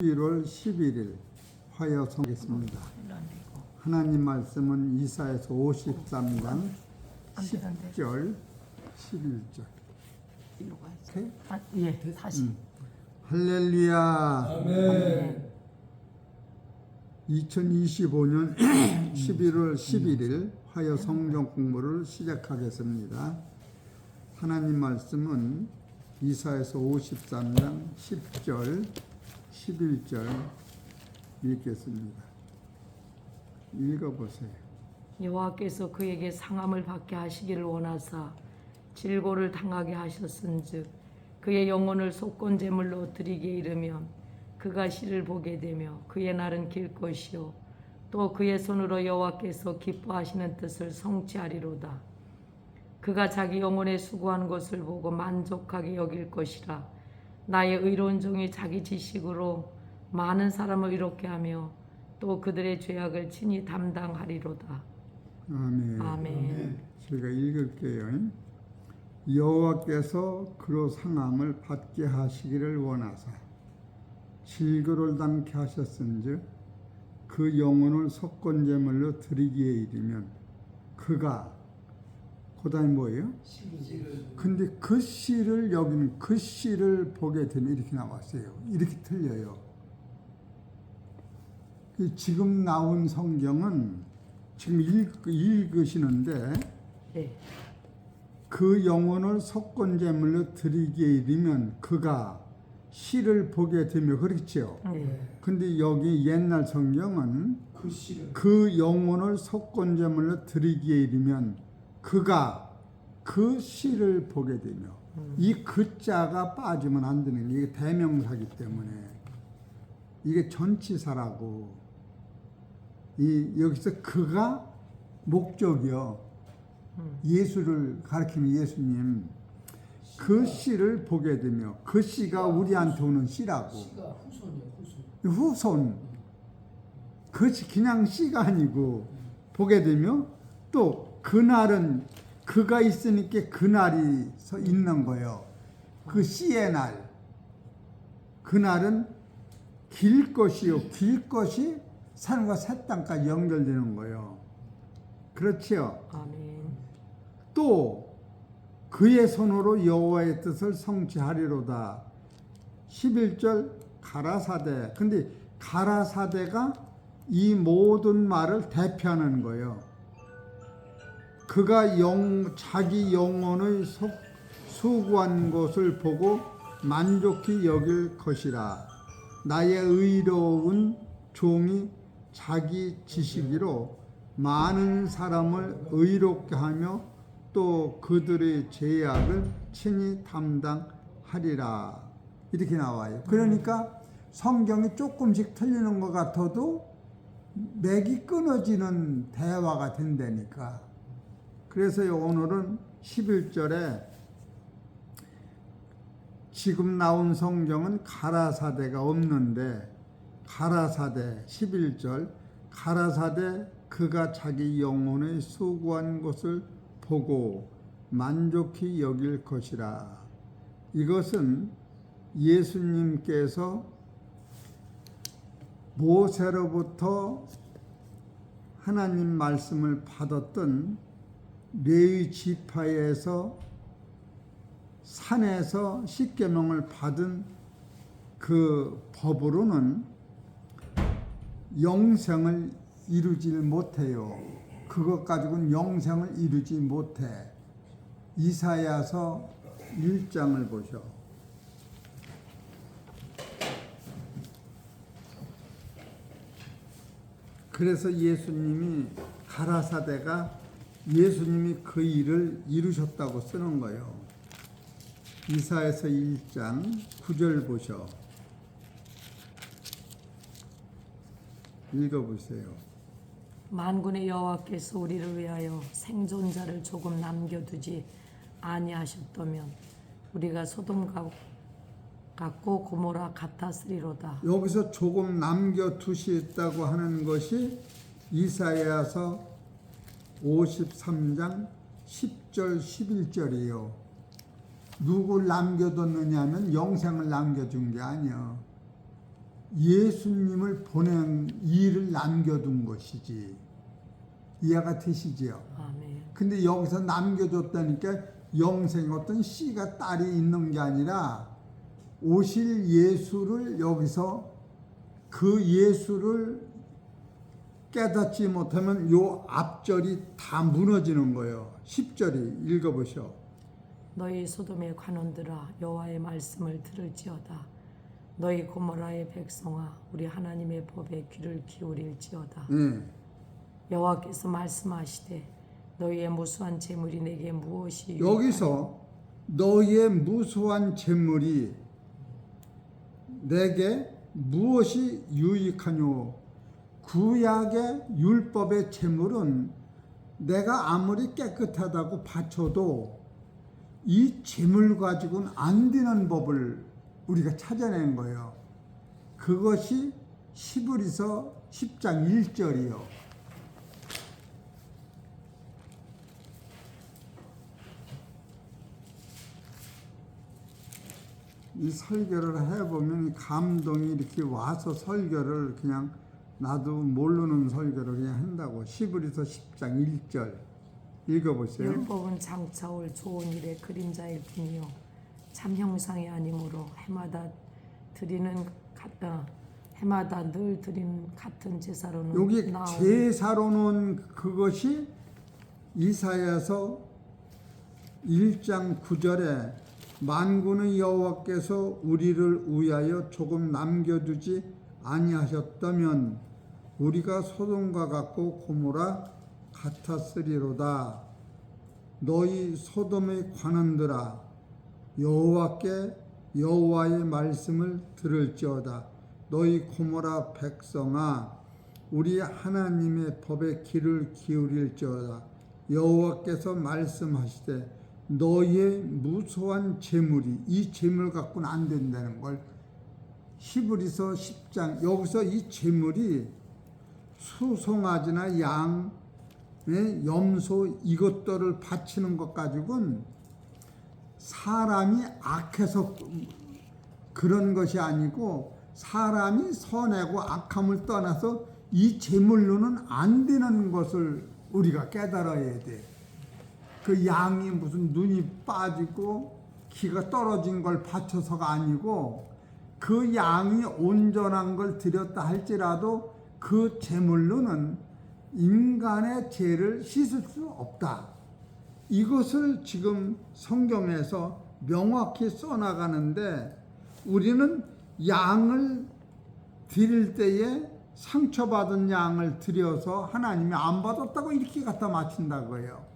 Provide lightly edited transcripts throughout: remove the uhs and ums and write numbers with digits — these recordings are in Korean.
1월 11일 화요 성겠습니다. 하나님 말씀은 이사야서 53장 10절 11절. 예, 다시. 할렐루야. 아멘. 2025년 11월 11일 화요 성경 공부를 시작하겠습니다. 하나님 말씀은 이사야서 53장 10절 11절 읽겠습니다. 읽어보세요. 여호와께서 그에게 상함을 받게 하시기를 원하사 질고를 당하게 하셨은즉 그의 영혼을 속건 제물로 드리게 이르면 그가 시를 보게 되며 그의 날은 길 것이요 또 그의 손으로 여호와께서 기뻐하시는 뜻을 성취하리로다. 그가 자기 영혼에 수고한 것을 보고 만족하게 여길 것이라. 나의 의로운 종이 자기 지식으로 많은 사람을 의롭게 하며 또 그들의 죄악을 친히 담당하리로다. 아멘. 아멘. 제가 읽을게요. 여호와께서 그로 상함을 받게 하시기를 원하사 질그를 담게 하셨은즉 그 영혼을 속건제물로 드리기에 이르면 그가 그다음에 뭐예요? 근데 그 시를 여기는 그 시를 보게 되면 이렇게 나왔어요. 이렇게 틀려요. 지금 나온 성경은 지금 읽으시는데 네. 그 영혼을 속건제물로 드리기에 이르면 그가 시를 보게 되며 그렇죠. 네. 근데 여기 옛날 성경은 그 영혼을 속건제물로 드리기에 이르면 그가 그 시를 보게 되며 이 그자가 빠지면 안 되는 게 이게 대명사기 때문에 이게 전치사라고 여기서 그가 목적이요. 예수를 가리키는 예수님 그 시를 보게 되며 그 시가 우리한테 오는 시라고. 시가 후손이에요, 후손. 그것이 그냥 시가 아니고 보게 되며 또 그날은 그가 있으니까 그날이 있는 거예요. 그 씨의 날. 그날은 길 것이요. 길 것이 산과 새 땅까지 연결되는 거예요. 그렇지요. 아멘. 또 그의 손으로 여호와의 뜻을 성취하리로다. 11절 가라사대. 근데 가라사대가 이 모든 말을 대표하는 거예요. 그가 자기 영혼의 수고한 것을 보고 만족히 여길 것이라. 나의 의로운 종이 자기 지식으로 많은 사람을 의롭게 하며 또 그들의 죄악을 친히 담당하리라. 이렇게 나와요. 그러니까 성경이 조금씩 틀리는 것 같아도 맥이 끊어지는 대화가 된다니까. 그래서 오늘은 11절에 지금 나온 성경은 가라사대가 없는데 가라사대 11절 가라사대 그가 자기 영혼의 수고한 것을 보고 만족히 여길 것이라. 이것은 예수님께서 모세로부터 하나님 말씀을 받았던 레위 지파에서 산에서 십계명을 받은 그 법으로는 영생을 이루질 못해요. 그것 가지고는 영생을 이루지 못해. 이사야서 1장을 보셔. 그래서 예수님이 가라사대가 예수님이 그 일을 이루셨다고 쓰는 거예요. 이사야서 1장 9절 보셔. 읽어보세요. 만군의 여호와께서 우리를 위하여 생존자를 조금 남겨두지 아니하셨다면 우리가 소돔 같고 고모라 같았으리로다. 여기서 조금 남겨두셨다고 하는 것이 이사야서 53장 10절 11절이에요. 누굴 남겨뒀느냐 하면 영생을 남겨준 게 아니야. 예수님을 보낸 일을 남겨둔 것이지. 이해가 되시지요? 아멘. 근데 여기서 남겨줬다니까 영생 어떤 씨가 딸이 있는 게 아니라 오실 예수를 여기서 그 예수를 깨닫지 못하면 요 앞절이 다 무너지는 거예요. 10절이 읽어보셔. 너희 소돔의 관원들아 여호와의 말씀을 들을지어다. 너희 고모라의 백성아 우리 하나님의 법에 귀를 기울일지어다. 여호와께서 말씀하시되 너희의 무수한 재물이 내게 무엇이 여기서 너희의 무수한 재물이 내게 무엇이 유익하뇨? 구약의 율법의 재물은 내가 아무리 깨끗하다고 바쳐도 이 재물 가지고는 안 되는 법을 우리가 찾아낸 거예요. 그것이 히브리서 10장 1절이요. 이 설교를 해보면 감동이 이렇게 와서 설교를 그냥 나도 모르는 설교를 그냥 한다고. 히브리서 10장 1절 읽어보세요. 율법은 장차 올 좋은 일의 그림자일 뿐이요 참 형상이 아니므로 해마다 늘 드리는 같은 제사로는 여기 제사로는 그것이 이사야서 1장 9절에 만군의 여호와께서 우리를 위하여 조금 남겨두지 아니하셨다면 우리가 소돔과 같고 고모라 같았으리로다. 너희 소돔의 관원들아 여호와의 말씀을 들을지어다. 너희 고모라 백성아 우리 하나님의 법에 귀를 기울일지어다. 여호와께서 말씀하시되 너희의 무수한 재물이 이 재물 갖고는 안 된다는 걸 히브리서 10장 여기서 이 재물이 수송아지나 양, 염소 이것들을 바치는 것 가지고는 사람이 악해서 그런 것이 아니고 사람이 선하고 악함을 떠나서 이 재물로는 안 되는 것을 우리가 깨달아야 돼. 그 양이 무슨 눈이 빠지고 기가 떨어진 걸 바쳐서가 아니고 그 양이 온전한 걸 드렸다 할지라도 그 제물로는 인간의 죄를 씻을 수 없다. 이것을 지금 성경에서 명확히 써나가는데 우리는 양을 드릴 때에 상처받은 양을 드려서 하나님이 안 받았다고 이렇게 갖다 맞춘다고요.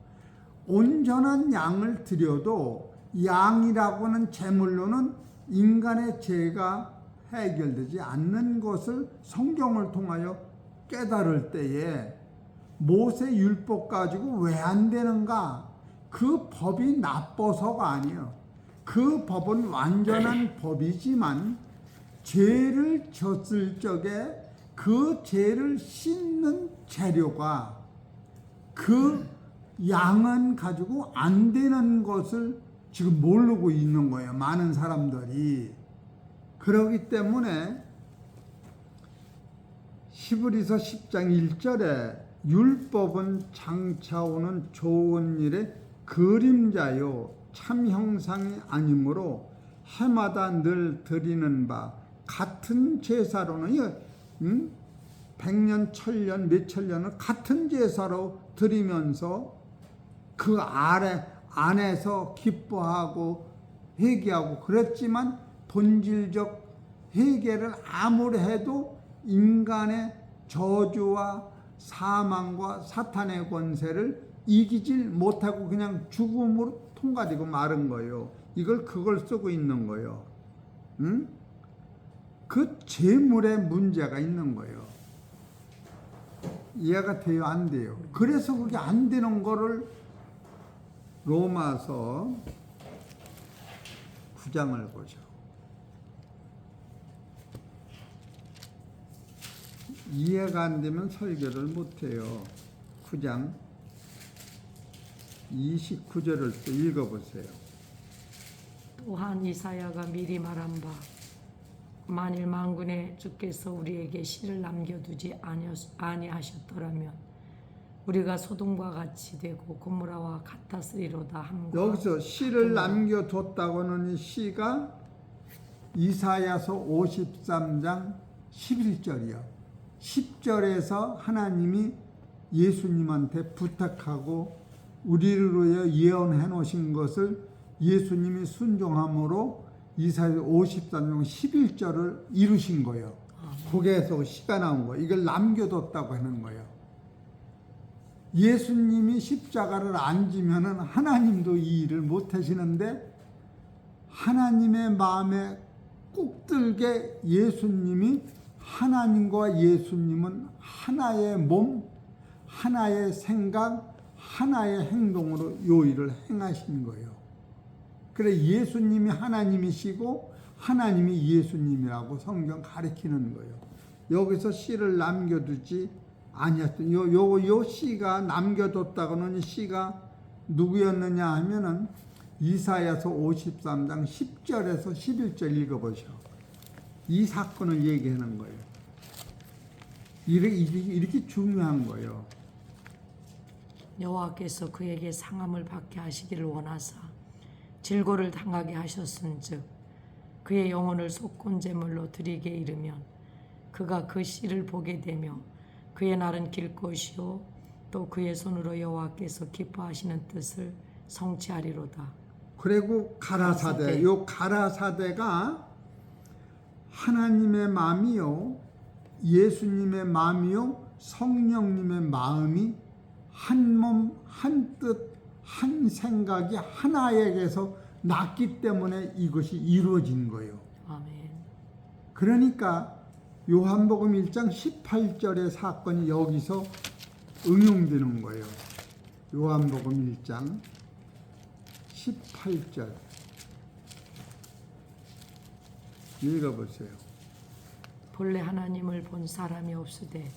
온전한 양을 드려도 양이라고는 제물로는 인간의 죄가 해결되지 않는 것을 성경을 통하여 깨달을 때에 모세 율법 가지고 왜 안 되는가? 그 법이 나빠서가 아니에요. 그 법은 완전한 법이지만 죄를 졌을 적에 그 죄를 씻는 재료가 그 양은 가지고 안 되는 것을 지금 모르고 있는 거예요. 많은 사람들이. 그렇기 때문에 히브리서 10장 1절에 율법은 장차 오는 좋은 일의 그림자요 참 형상이 아니므로 해마다 늘 드리는 바 같은 제사로는 100년, 1000년, 몇천 년을 같은 제사로 드리면서 그 안에서 기뻐하고 회개하고 그랬지만 본질적 회개를 아무리 해도 인간의 저주와 사망과 사탄의 권세를 이기질 못하고 그냥 죽음으로 통과되고 마른 거예요. 그걸 쓰고 있는 거예요. 응? 그 재물에 문제가 있는 거예요. 이해가 돼요? 안 돼요? 그래서 그게 안 되는 거를 로마서 9장을 보죠. 이해가 안 되면 설교를 못해요. 9장 29절을 또 읽어보세요. 또한 이사야가 미리 말한 바 만일 만군의 주께서 우리에게 씨를 남겨두지 아니하셨더라면 우리가 소돔과 같이 되고 고모라와 같았으리로다 함과 여기서 씨를 남겨뒀다고는 이 씨가 이사야서 53장 11절이요. 10절에서 하나님이 예수님한테 부탁하고 우리를 위해 예언해 놓으신 것을 예수님이 순종함으로 이사야 53장 11절을 이루신 거예요. 거기에서 씨가 나온 거예요. 이걸 남겨뒀다고 하는 거예요. 예수님이 십자가를 안 지면은 하나님도 이 일을 못 하시는데 하나님의 마음에 꼭 들게 예수님이 하나님과 예수님은 하나의 몸, 하나의 생각, 하나의 행동으로 요 일을 행하신 거예요. 그래 예수님이 하나님이시고 하나님이 예수님이라고 성경 가르치는 거예요. 여기서 씨를 남겨두지 아니었던 요 씨가 남겨뒀다고는 이 씨가 누구였느냐 하면은 이사야서 53장 10절에서 11절 읽어보셔. 이 사건을 얘기하는 거예요. 이렇게 중요한 거예요. 여호와께서 그에게 상함을 받게 하시기를 원하사 질고를 당하게 하셨은즉 그의 영혼을 속건제물로 드리게 이르면 그가 그 씨를 보게 되며 그의 날은 길 것이요 또 그의 손으로 여호와께서 기뻐하시는 뜻을 성취하리로다. 그리고 가라사대, 요 가라사대가 하나님의 마음이요 예수님의 마음이요 성령님의 마음이 한 몸, 한 뜻, 한 생각이 하나에게서 났기 때문에 이것이 이루어진 거예요. 아멘. 그러니까 요한복음 1장 18절의 사건이 여기서 응용되는 거예요. 요한복음 1장 18절 읽어보세요. 본래 하나님을 본 사람이 없으되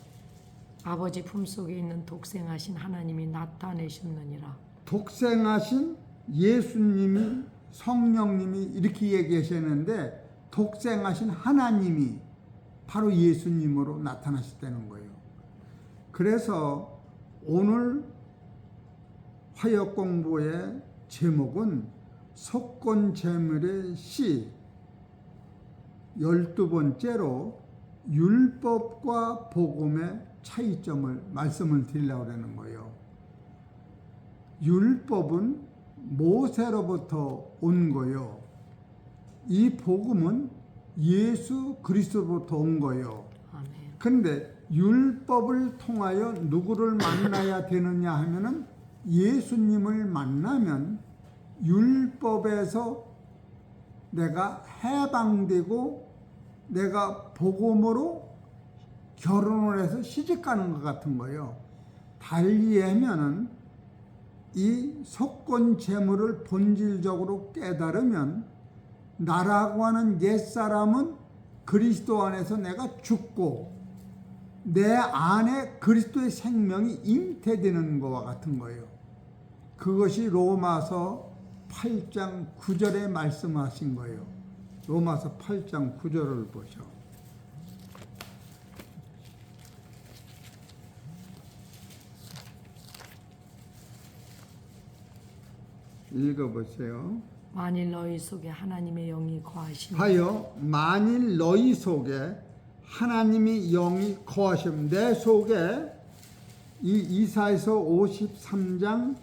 아버지 품속에 있는 독생하신 하나님이 나타내셨느니라. 독생하신 예수님이 성령님이 이렇게 얘기하셨는데 독생하신 하나님이 바로 예수님으로 나타나셨다는 거예요. 그래서 오늘 화역 공부의 제목은 속건제물의 씨 12번째로 율법과 복음의 차이점을 말씀을 드리려고 하는 거예요. 율법은 모세로부터 온 거요. 이 복음은 예수 그리스도로부터 온 거예요. 아멘. 그런데 율법을 통하여 누구를 만나야 되느냐 하면은 예수님을 만나면 율법에서 내가 해방되고 내가 복음으로 결혼을 해서 시집가는 것 같은 거예요. 달리 하면은 이 속건 재물을 본질적으로 깨달으면 나라고 하는 옛사람은 그리스도 안에서 내가 죽고 내 안에 그리스도의 생명이 잉태되는 것과 같은 거예요. 그것이 로마서 8장 9절에 말씀하신 거예요. 로마서 8장 9절을 보셔. 읽어보세요. 만일 너희 속에 하나님의 영이 거하시면 하여 만일 너희 속에 하나님의 영이 거하시면 내 속에 이 이사야서 53장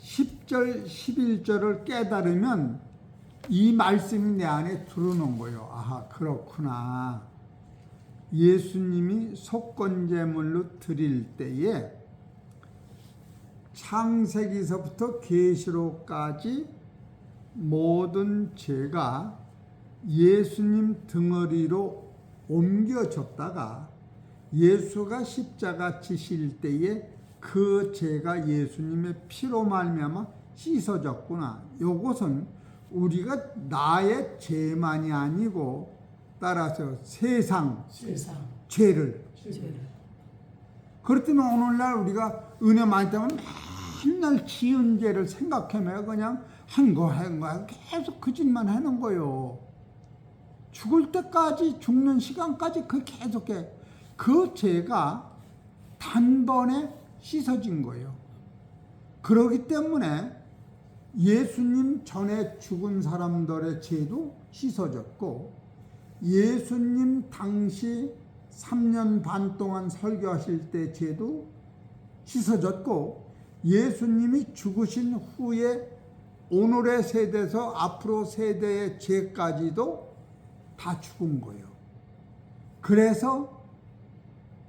10절 11절을 깨달으면 이 말씀이 내 안에 들어오는 거예요. 아하, 그렇구나. 예수님이 속건제물로 드릴 때에 창세기서부터 계시록까지 모든 죄가 예수님 덩어리로 옮겨졌다가 예수가 십자가 지실 때에 그 죄가 예수님의 피로 말미암아 씻어졌구나. 이것은 우리가 나의 죄만이 아니고 따라서 세상 죄를 그렇다면 오늘날 우리가 은혜 많이 때문에 맨날 지은 죄를 생각하며 그냥 한 거 계속 그 짓만 하는 거요. 죽을 때까지, 죽는 시간까지 그 계속해. 그 죄가 단번에 씻어진 거예요. 그렇기 때문에 예수님 전에 죽은 사람들의 죄도 씻어졌고, 예수님 당시 3년 반 동안 설교하실 때 죄도 씻어졌고, 예수님이 죽으신 후에 오늘의 세대에서 앞으로 세대의 죄까지도 다 죽은 거예요. 그래서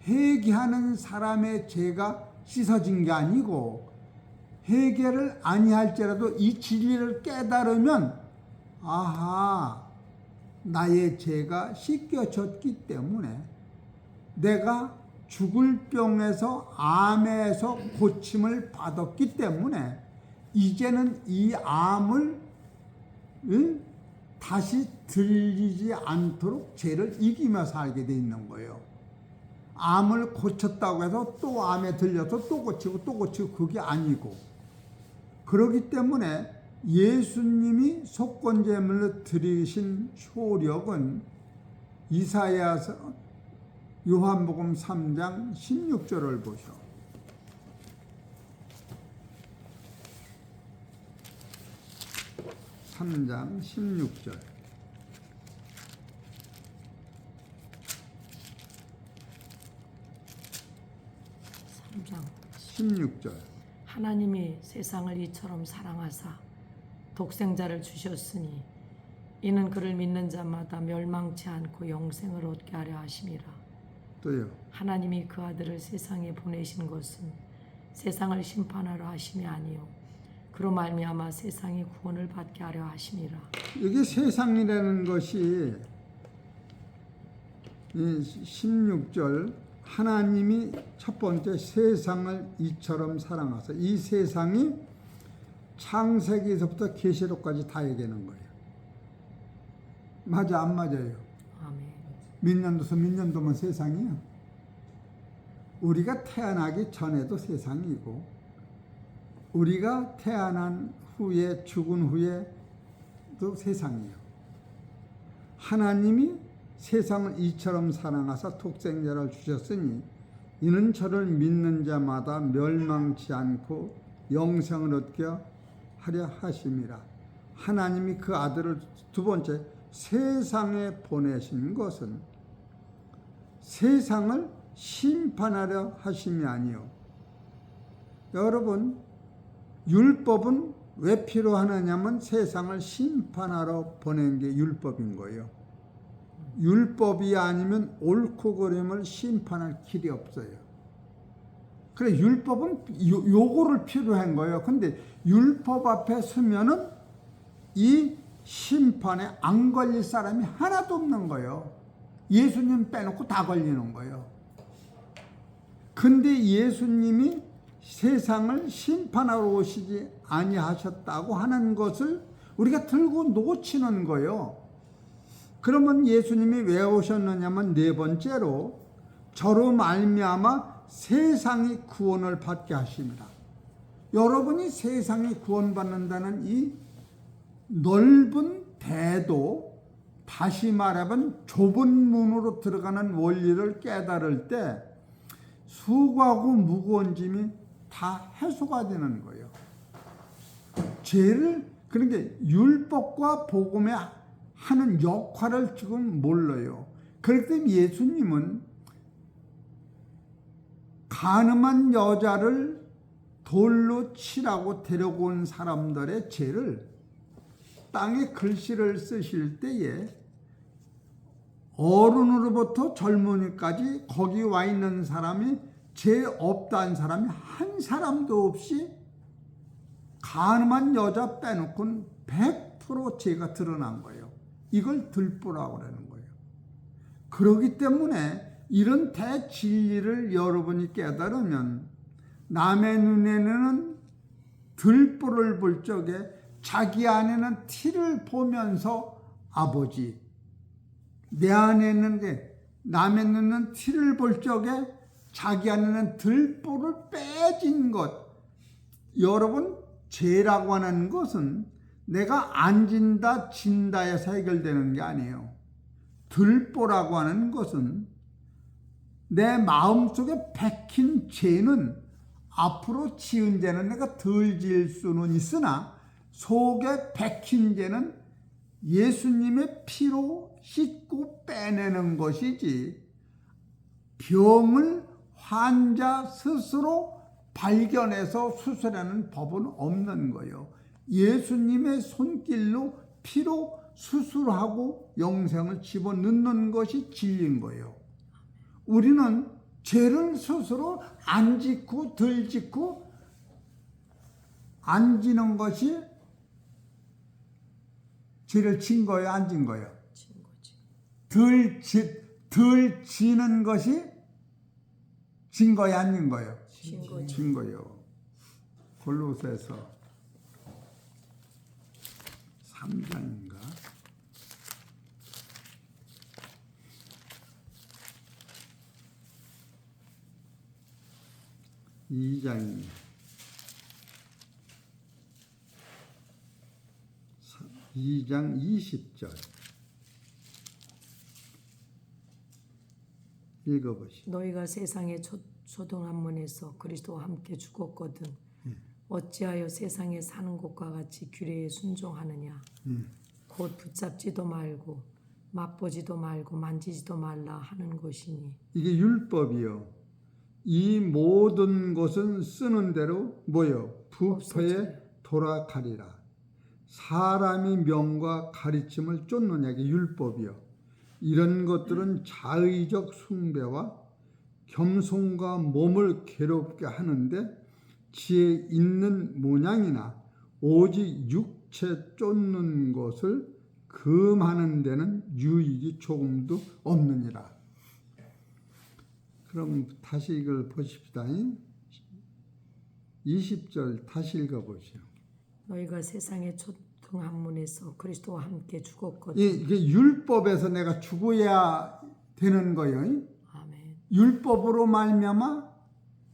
회개하는 사람의 죄가 씻어진 게 아니고, 회개를 아니할지라도 이 진리를 깨달으면 아하, 나의 죄가 씻겨졌기 때문에 내가 죽을 병에서 암에서 고침을 받았기 때문에 이제는 이 암을 다시 들리지 않도록 죄를 이기며 살게 돼 있는 거예요. 암을 고쳤다고 해서 또 암에 들려서 또 고치고 그게 아니고, 그렇기 때문에 예수님이 속건제물로 드리신 효력은 이사야서 요한복음 3장 16절을 보셔. (3장 16절) 3장 16절. 하나님이 세상을 이처럼 사랑하사 독생자를 주셨으니 이는 그를 믿는 자마다 멸망치 않고 영생을 얻게 하려 하심이라. 또요. 하나님이 그 아들을 세상에 보내신 것은 세상을 심판하려 하심이 아니요 그로 말미암아 세상이 구원을 받게 하려 하심이라. 여기 세상이라는 것이 16절, 하나님이 첫 번째 세상을 이처럼 사랑하사, 이 세상이 창세기에서부터 계시록까지 다 얘기하는 거예요. 맞아, 안 맞아요? 아멘. 몇 년도면 세상이요. 우리가 태어나기 전에도 세상이고, 우리가 태어난 후에, 죽은 후에도 세상이에요. 하나님이 세상을 이처럼 사랑하사 독생자를 주셨으니 이는 저를 믿는 자마다 멸망치 않고 영생을 얻게 하려 하심이라. 하나님이 그 아들을, 두 번째, 세상에 보내신 것은 세상을 심판하려 하심이 아니요. 여러분, 율법은 왜 필요하느냐면 세상을 심판하러 보낸 게 율법인 거예요. 율법이 아니면 옳고 그름을 심판할 길이 없어요. 그래, 율법은 요거를 필요한 거예요. 근데 율법 앞에 서면은 이 심판에 안 걸릴 사람이 하나도 없는 거예요. 예수님 빼놓고 다 걸리는 거예요. 근데 예수님이 세상을 심판하러 오시지 아니하셨다고 하는 것을 우리가 들고 놓치는 거예요. 그러면 예수님이 왜 오셨느냐면 네 번째로 저로 말미암아 세상이 구원을 받게 하십니다. 여러분이 세상이 구원받는다는 이 넓은 대도, 다시 말하면 좁은 문으로 들어가는 원리를 깨달을 때 수고하고 무거운 짐이 다 해소가 되는 거예요. 죄를, 그러니까 율법과 복음의 하는 역할을 지금 몰라요. 그렇기 때문에 예수님은 가늠한 여자를 돌로 치라고 데려온 사람들의 죄를 땅에 글씨를 쓰실 때에 어른으로부터 젊은이까지 거기 와 있는 사람이 죄 없다는 사람이 한 사람도 없이 가늠한 여자 빼놓고는 100% 죄가 드러난 거예요. 이걸 들보라고 그러는 거예요. 그렇기 때문에 이런 대진리를 여러분이 깨달으면 남의 눈에는 들보를 볼 적에 자기 안에는 티를 보면서 아버지, 내 안에는 남의 눈은 티를 볼 적에 자기 안에는 들보를 빼진 것. 여러분, 죄라고 하는 것은 내가 안 진다 진다에서 해결되는 게 아니에요. 들보라고 하는 것은 내 마음속에 박힌 죄는 앞으로 지은 죄는 내가 덜 지을 수는 있으나 속에 박힌 죄는 예수님의 피로 씻고 빼내는 것이지 병을 환자 스스로 발견해서 수술하는 법은 없는 거예요. 예수님의 손길로 피로 수술하고 영생을 집어넣는 것이 진리인 거예요. 우리는 죄를 스스로 안 짓고 덜 짓고 안 지는 것이 죄를 진 거예요, 안 진 거예요? 진 거지. 덜 지는 것이 진 거예요, 안 진 거예요? 진 거지. 진 거예요. 골로새서 3장인가? 2장 2장 20절 읽어보시오. 너희가 세상의 초등한문에서 그리스도와 함께 죽었거든 어찌하여 세상에 사는 것과 같이 규례에 순종하느냐. 곧 붙잡지도 말고 맛보지도 말고 만지지도 말라 하는 것이니. 이게 율법이요. 이 모든 것은 쓰는 대로 뭐요? 부패에 돌아가리라. 사람이 명과 가르침을 쫓느냐. 이게 율법이요. 이런 것들은 자의적 숭배와 겸손과 몸을 괴롭게 하는데 지혜 있는 모양이나 오직 육체 쫓는 것을 금하는 데는 유익이 조금도 없느니라. 그럼 다시 이걸 보십시다. 20절 다시 읽어보시오. 너희가 세상의 초등한문에서 그리스도와 함께 죽었거든. 이게 율법에서 내가 죽어야 되는 거예요. 아멘. 율법으로 말미암아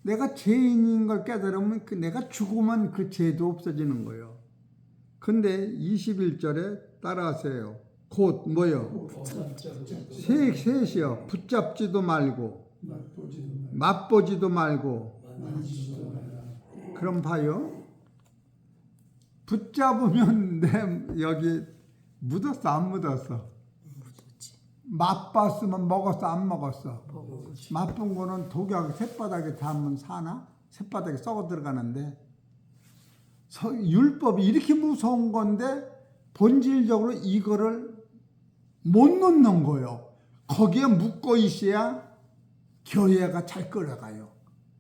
내가 죄인인 걸 깨달으면 내가 죽으면 그 죄도 없어지는 거예요. 근데 21절에 따라하세요. 곧 뭐요? 셋이요. 붙잡지도 말고 맛보지도 말고. 그럼 봐요. 붙잡으면 내 여기 묻었어 안 묻었어? 맛봤으면 먹었어 안 먹었어? 맛본 거는 독약 쇳바닥에 닿으면 사나? 쇳바닥에 썩어 들어가는데 율법이 이렇게 무서운 건데 본질적으로 이거를 못 놓는 거예요. 거기에 묶어 있어야 교회가 잘 끌어가요.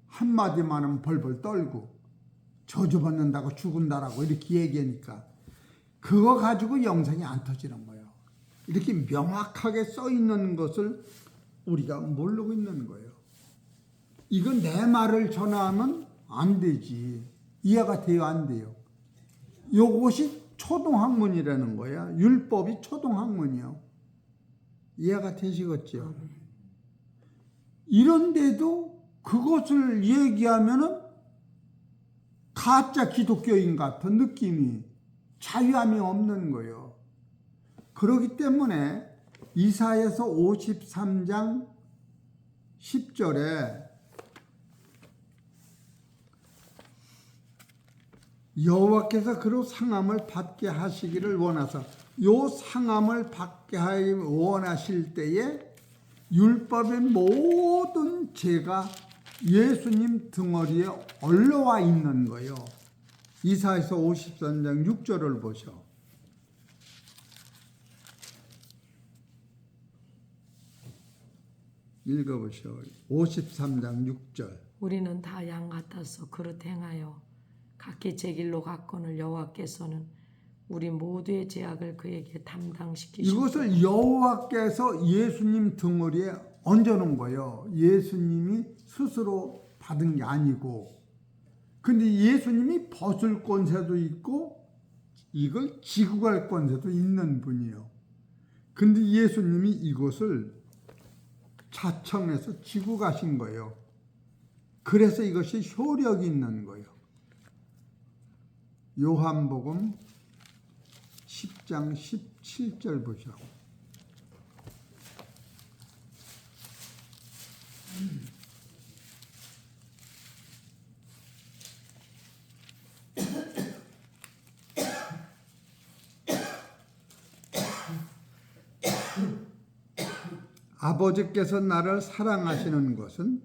한마디만 하면 벌벌 떨고 저주받는다고 죽은다라고 이렇게 얘기하니까 그거 가지고 영생이 안 터지는 거예요. 이렇게 명확하게 써 있는 것을 우리가 모르고 있는 거예요. 이건 내 말을 전하면 안 되지. 이해가 돼요, 안 돼요? 요것이 초등학문이라는 거야. 율법이 초등학문이요. 이해가 되시겠죠? 이런데도 그것을 얘기하면은 가짜 기독교인 같은 느낌이 자유함이 없는 거예요. 그렇기 때문에 이사야서 53장 10절에 여호와께서 그로 상함을 받게 하시기를 원하사 요 상함을 받게 원하실 때에 율법의 모든 죄가 예수님 등허리에 올라와 있는 거예요. 이사야서 53장 6절을 보셔. 읽어보시오. 53장 6절. 우리는 다 양 같아서 그릇 행하여 각기 제 길로 갔거늘 여호와께서는 우리 모두의 죄악을 그에게 담당시키시고 이것을 여호와께서 예수님 등허리에 얹어놓은 거예요. 예수님이 스스로 받은 게 아니고. 근데 예수님이 벗을 권세도 있고 이걸 지고 갈 권세도 있는 분이에요. 근데 예수님이 이것을 자청해서 지고 가신 거예요. 그래서 이것이 효력이 있는 거예요. 요한복음 10장 17절 보시오. 아버지께서 나를 사랑하시는 것은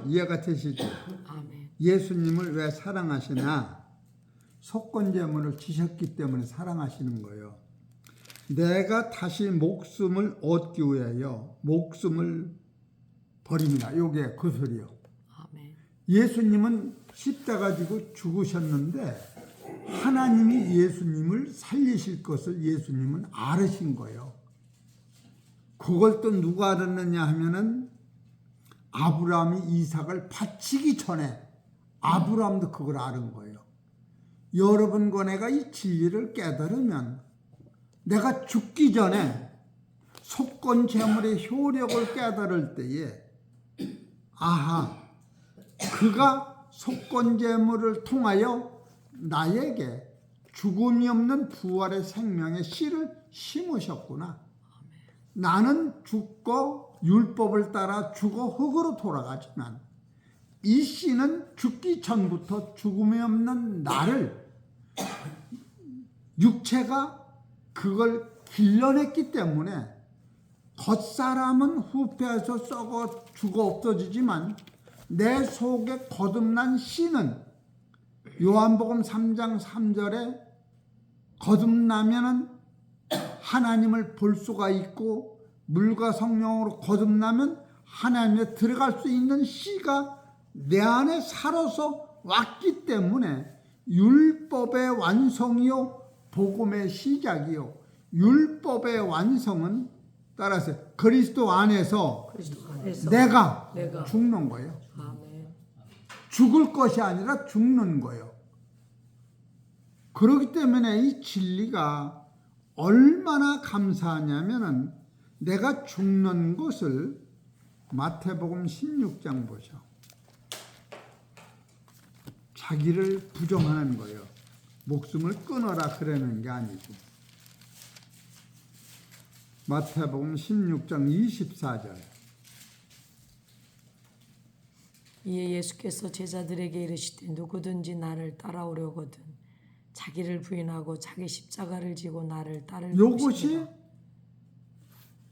이해가 되시죠? 아멘. 예수님을 왜 사랑하시나? 속건제물을 지셨기 때문에 사랑하시는 거예요. 내가 다시 목숨을 얻기 위하여 목숨을 버립니다. 요게 그 소리요. 아멘. 예수님은 십자가 지고 죽으셨는데 하나님이 예수님을 살리실 것을 예수님은 알으신 거예요. 그걸 또 누가 알았느냐 하면은 아브라함이 이삭을 바치기 전에 아브라함도 그걸 아는 거예요. 여러분과 내가 이 진리를 깨달으면 내가 죽기 전에 속건 제물의 효력을 깨달을 때에 아하, 그가 속건 제물을 통하여 나에게 죽음이 없는 부활의 생명의 씨를 심으셨구나. 나는 죽고 율법을 따라 죽어 흙으로 돌아가지만 이 씨는 죽기 전부터 죽음이 없는 나를 육체가 그걸 길러냈기 때문에 겉사람은 후패해서 썩어 죽어 없어지지만 내 속에 거듭난 씨는 요한복음 3장 3절에 거듭나면은 하나님을 볼 수가 있고 물과 성령으로 거듭나면 하나님에 들어갈 수 있는 씨가 내 안에 살아서 왔기 때문에 율법의 완성이요 복음의 시작이요 율법의 완성은 따라서 그리스도 안에서 내가 죽는 거예요. 아멘. 죽을 것이 아니라 죽는 거예요. 그렇기 때문에 이 진리가 얼마나 감사하냐면은 내가 죽는 것을 마태복음 16장 보셔. 자기를 부정하는 거예요. 목숨을 끊어라 그러는 게 아니고. 마태복음 16장 24절. 이에 예수께서 제자들에게 이르시되 누구든지 나를 따라오려거든 자기를 부인하고 자기 십자가를 지고 나를 따를 요것이 것이니라.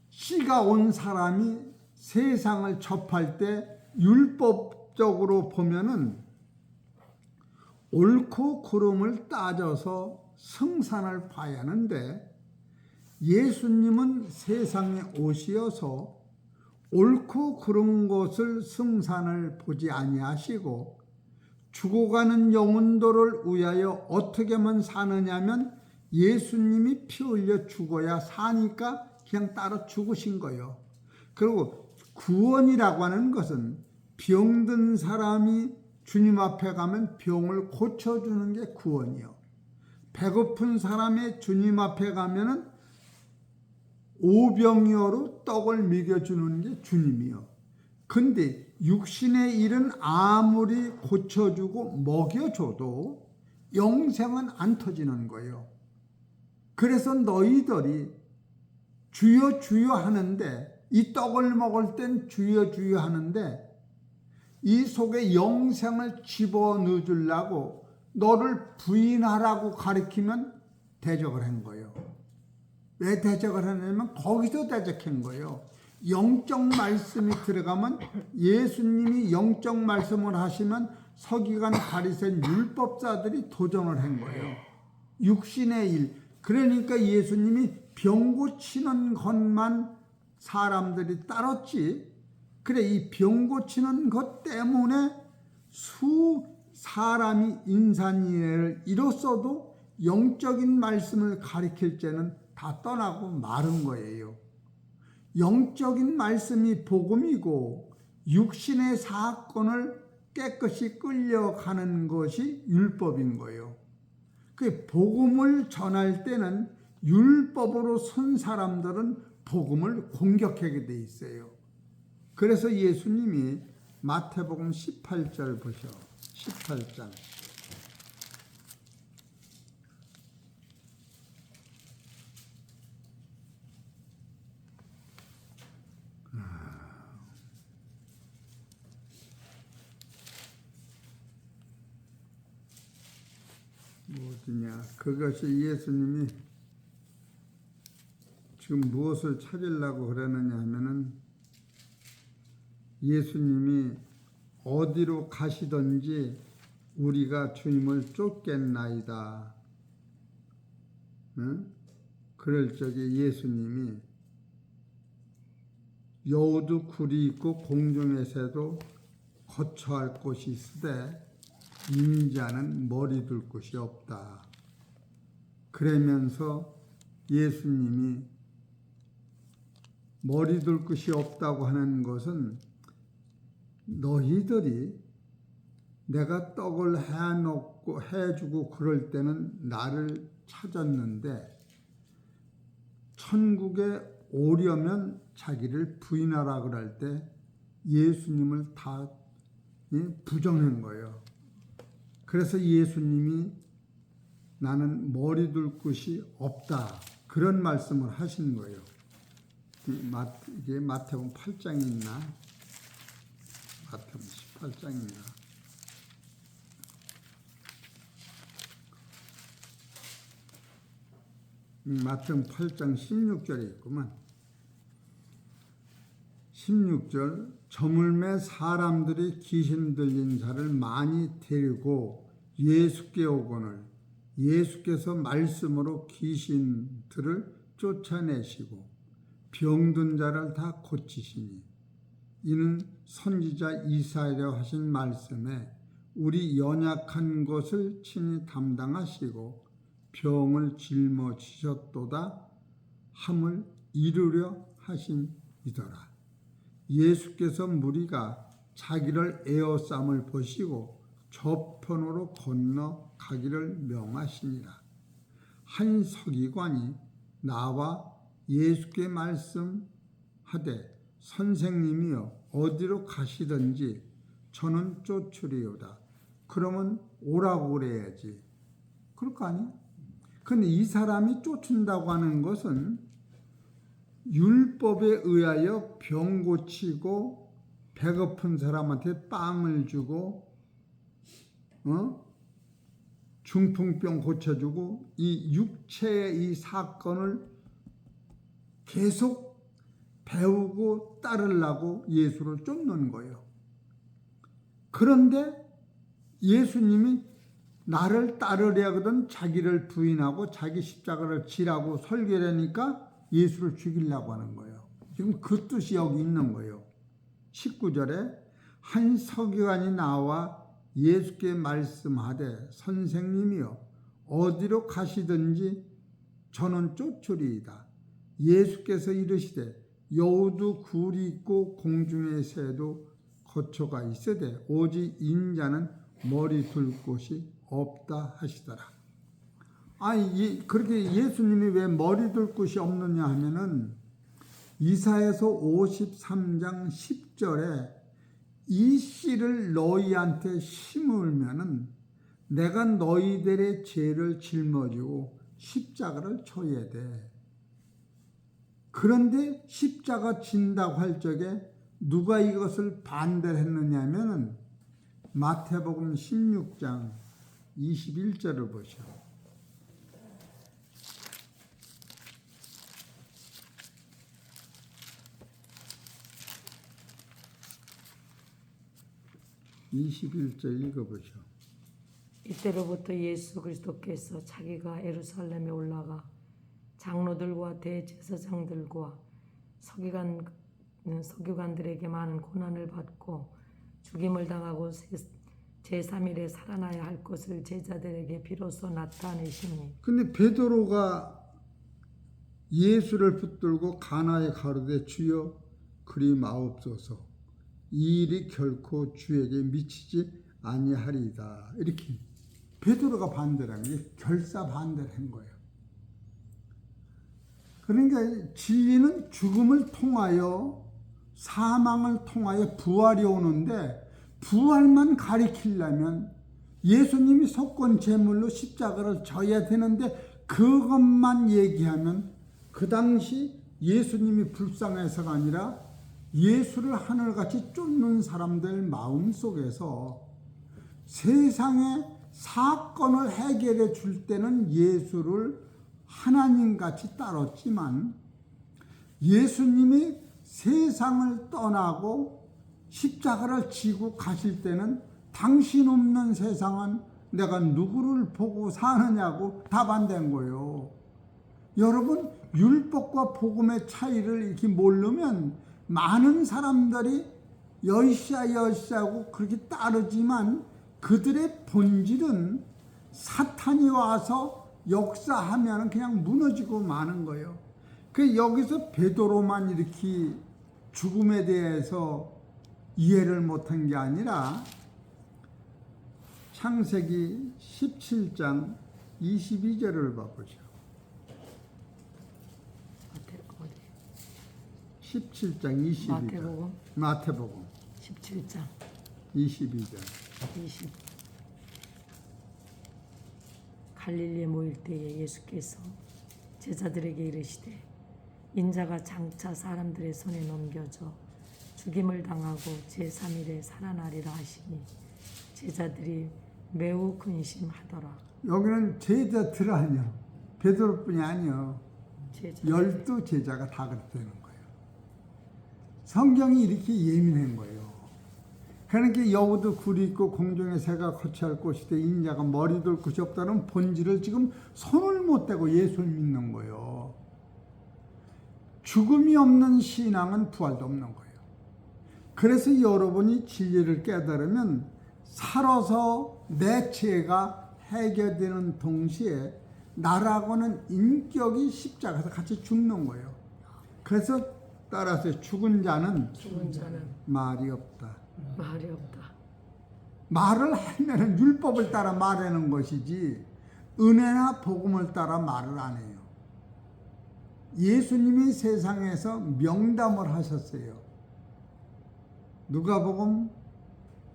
씨가 온 사람이 세상을 접할 때 율법적으로 보면은 옳고 그름을 따져서 승산을 봐야 하는데 예수님은 세상에 오시어서 옳고 그른 것을 승산을 보지 아니하시고 죽어가는 영혼들을 위하여 어떻게 하면 사느냐면 예수님이 피 흘려 죽어야 사니까 그냥 따로 죽으신 거예요. 그리고 구원이라고 하는 것은 병든 사람이 주님 앞에 가면 병을 고쳐주는 게 구원이요. 배고픈 사람이 주님 앞에 가면은 오병이어로 떡을 먹여주는 게 주님이요. 근데 육신의 일은 아무리 고쳐주고 먹여줘도 영생은 안 터지는 거예요. 그래서 너희들이 주여 주여 하는데 이 떡을 먹을 땐 주여 주여 하는데 이 속에 영생을 집어넣어 주려고 너를 부인하라고 가르치면 대적을 한 거예요. 왜 대적을 하냐면 거기서 대적한 거예요. 영적 말씀이 들어가면 예수님이 영적 말씀을 하시면 서기관 바리새인 율법사들이 도전을 한 거예요. 육신의 일. 그러니까 예수님이 병 고치는 것만 사람들이 따랐지. 그래 이 병 고치는 것 때문에 사람이 인산인해를 이뤘어도 영적인 말씀을 가리킬 때는 다 떠나고 마른 거예요. 영적인 말씀이 복음이고 육신의 사건을 깨끗이 끌려가는 것이 율법인 거예요. 그 복음을 전할 때는 율법으로 선 사람들은 복음을 공격하게 돼 있어요. 그래서 예수님이 마태복음 18절 보셔. 18장. 어디냐? 그것이 예수님이 지금 무엇을 찾으려고 그러느냐 하면은 예수님이 어디로 가시든지 우리가 주님을 쫓겠나이다. 응? 그럴 적에 예수님이 여우도 굴이 있고 공중의 새도 거처할 곳이 있으되 인자는 머리 둘 곳이 없다. 그러면서 예수님이 머리 둘 곳이 없다고 하는 것은 너희들이 내가 떡을 해주고 그럴 때는 나를 찾았는데 천국에 오려면 자기를 부인하라 그럴 때 예수님을 다 부정한 거예요. 그래서 예수님이 나는 머리 둘 곳이 없다. 그런 말씀을 하신 거예요. 이게 마태복음 8장이 있나? 마태복음 18장인가? 마태복음 8장 16절에 있구만. 16절 저물매 사람들이 귀신 들린 자를 많이 데리고 예수께 오거늘 예수께서 말씀으로 귀신들을 쫓아내시고 병든 자를 다 고치시니 이는 선지자 이사야로 하신 말씀에 우리 연약한 것을 친히 담당하시고 병을 짊어지셨도다 함을 이루려 하심이더라. 예수께서 무리가 자기를 에워싸움을 보시고 저편으로 건너가기를 명하시니라. 한 서기관이 나와 예수께 말씀하되 선생님이여 어디로 가시든지 저는 쫓으리오다. 그러면 오라고 그래야지. 그럴 거 아니야? 근데 이 사람이 쫓은다고 하는 것은 율법에 의하여 병 고치고 배고픈 사람한테 빵을 주고 중풍병 고쳐주고 이 육체의 이 사건을 계속 배우고 따르려고 예수를 쫓는 거예요. 그런데 예수님이 나를 따르려거든 자기를 부인하고 자기 십자가를 지라고 설교하니까 예수를 죽이려고 하는 거예요. 지금 그 뜻이 여기 있는 거예요. 19절에 한 서기관이 나와 예수께 말씀하되 선생님이여 어디로 가시든지 저는 쫓으리이다. 예수께서 이르시되 여우도 굴이 있고 공중의 새도 거처가 있으되 오직 인자는 머리 둘 곳이 없다 하시더라. 그렇게 예수님이 왜 머리 둘 곳이 없느냐 하면은 이사야서 53장 10절에 이 씨를 너희한테 심으면은 내가 너희들의 죄를 짊어지고 십자가를 져야 돼. 그런데 십자가 진다고 할 적에 누가 이것을 반대를 했느냐 하면은 마태복음 16장 21절을 보시오. (21절) 읽어보시오. 이때로부터 예수 그리스도께서 자기가 예루살렘에 올라가 장로들과 대제사장들과 서기관들에게 많은 고난을 받고 죽임을 당하고 제3일에 살아나야 할 것을 제자들에게 비로소 나타내시니. 근데 베드로가 예수를 붙들고 가나에 가로되 주여 그리 마옵소서 이 일이 결코 주에게 미치지 아니하리이다. 이렇게 베드로가 반대를 한 게 결사 반대를 한 거예요. 그러니까 진리는 죽음을 통하여 사망을 통하여 부활이 오는데 부활만 가리키려면 예수님이 속건 제물로 십자가를 져야 되는데 그것만 얘기하면 그 당시 예수님이 불쌍해서가 아니라 예수를 하늘같이 쫓는 사람들 마음속에서 세상의 사건을 해결해 줄 때는 예수를 하나님같이 따랐지만 예수님이 세상을 떠나고 십자가를 지고 가실 때는 당신 없는 세상은 내가 누구를 보고 사느냐고 답안된 거예요. 여러분, 율법과 복음의 차이를 이렇게 모르면 많은 사람들이 열시하고 그렇게 따르지만 그들의 본질은 사탄이 와서 역사하면 그냥 무너지고 마는 거예요. 그 여기서 베드로만 이렇게 죽음에 대해서 이해를 못한 게 아니라 창세기 17장 22절을 봐보죠. 17장 22절. 마태복음 17장 22절. 20. 갈릴리에 모일 때에 예수께서 제자들에게 이르시되 인자가 장차 사람들의 손에 넘겨져 죽임을 당하고 제3일에 살아나리라 하시니 제자들이 매우 근심하더라. 여기는 제자들 아니요. 베드로뿐이 아니요. 제자들. 12제자가 다 그렇게 되는 거예요. 성경이 이렇게 예민한 거예요. 그러니까 여우도 굴이 있고 공중의 새가 거처할 곳이되 인자가 머리 둘 곳이 없다는 본질을 지금 손을 못 대고 예수를 믿는 거예요. 죽음이 없는 신앙은 부활도 없는 거예요. 그래서 여러분이 진리를 깨달으면 살아서 내 죄가 해결되는 동시에 나라고는 인격이 십자가에서 같이 죽는 거예요. 그래서 따라서 죽은 자는 말이 없다. 말이 없다. 말을 하면은 율법을 따라 말하는 것이지 은혜나 복음을 따라 말을 안 해요. 예수님이 세상에서 명담을 하셨어요. 누가복음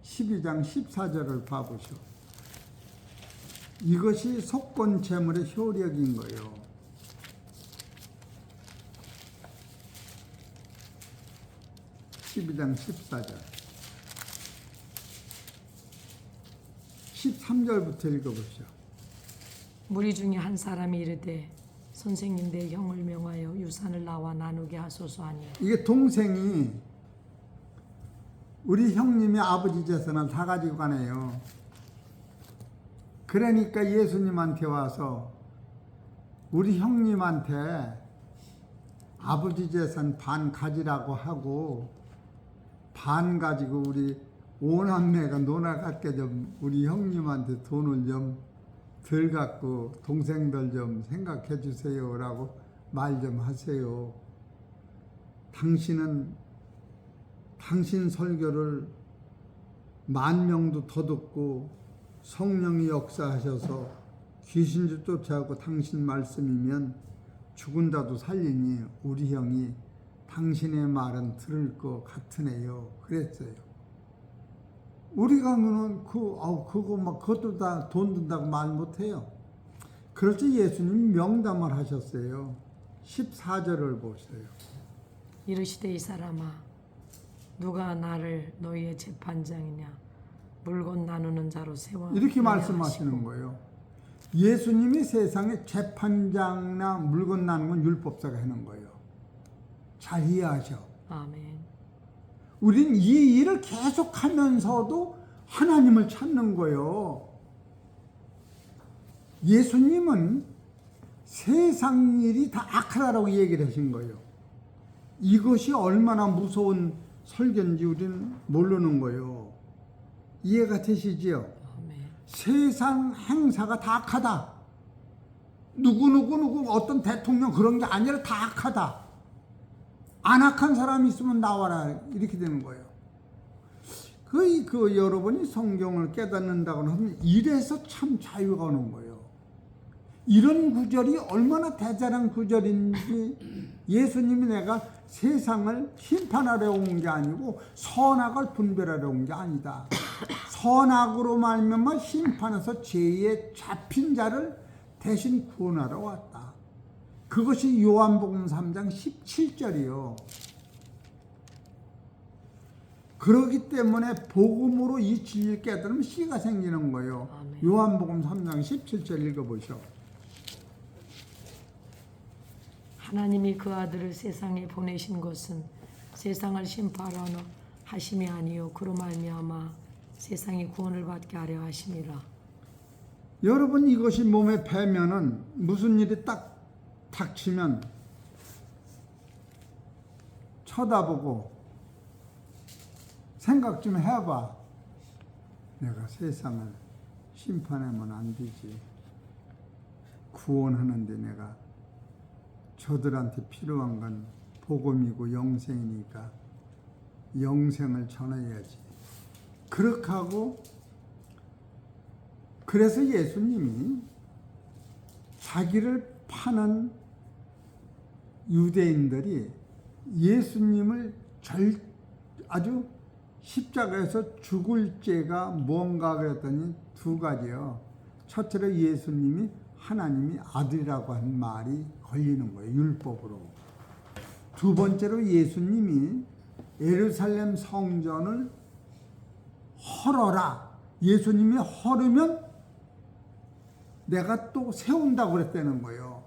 12장 14절을 봐보시오. 이것이 속건 제물의 효력인 거예요. (12장 14절) 13절부터 읽어보시오. 무리 중에 한 사람이 이르되 선생님 내 형을 명하여 유산을 나와 나누게 하소서 하니 이게 동생이 우리 형님이 아버지 재산을 다 가지고 가네요. 그러니까 예수님한테 와서 우리 형님한테 아버지 재산 반 가지라고 하고 반 가지고 우리 오남매가 놀아갈게 좀 우리 형님한테 돈을 좀 덜 갖고 동생들 좀 생각해 주세요라고 말 좀 하세요. 당신은 당신 설교를 10,000명도 더 듣고 성령이 역사하셔서 귀신도 쫓아오고 당신 말씀이면 죽은 자도 살리니 우리 형이 당신의 말은 들을 것 같으네요. 그랬어요. 우리가 그거 막 그것도 다 돈 든다고 말 못해요. 그렇지 예수님이 명담을 하셨어요. 14절을 보세요. 이르시되 이 사람아 누가 나를 너희의 재판장이냐 물건 나누는 자로 세워 이렇게 말씀하시는 거예요. 예수님이 세상에 재판장이나 물건 나누는 건 율법사가 하는 거예요. 잘 이해하셔. 아멘. 우린 이 일을 계속하면서도 하나님을 찾는 거예요. 예수님은 세상 일이 다 악하다라고 얘기를 하신 거예요. 이것이 얼마나 무서운 설교인지 우리는 모르는 거예요. 이해가 되시지요? 아멘. 세상 행사가 다 악하다. 누구 어떤 대통령 그런 게 아니라 다 악하다. 안 악한 사람이 있으면 나와라. 이렇게 되는 거예요. 여러분이 성경을 깨닫는다고 하면 이래서 참 자유가 오는 거예요. 이런 구절이 얼마나 대단한 구절인지 예수님이 내가 세상을 심판하려 온 게 아니고 선악을 분별하려 온 게 아니다. 선악으로 말미암아 심판해서 죄에 잡힌 자를 대신 구원하러 왔다. 그것이 요한복음 3장 17절이요. 그렇기 때문에 복음으로 이 진리를 깨달으면 씨가 생기는 거예요. 아멘. 요한복음 3장 17절 읽어보시오. 하나님이 그 아들을 세상에 보내신 것은 세상을 심판하러 하심이 아니요 그로 말미암아 세상이 구원을 받게 하려 하심이라. 여러분, 이것이 몸에 배면은 무슨 일이 딱 닥치면 쳐다보고 생각 좀 해봐. 내가 세상을 심판하면 안 되지. 구원하는데 내가 저들한테 필요한 건 복음이고 영생이니까 영생을 전해야지. 그렇게 하고, 그래서 예수님이 자기를 파는 유대인들이 예수님을 아주 십자가에서 죽을 죄가 뭔가 그랬더니 두 가지요. 첫째로 예수님이 하나님이 아들이라고 한 말이 걸리는 거예요, 율법으로. 두 번째로 예수님이 예루살렘 성전을 헐어라. 예수님이 헐으면 내가 또 세운다고 그랬다는 거예요.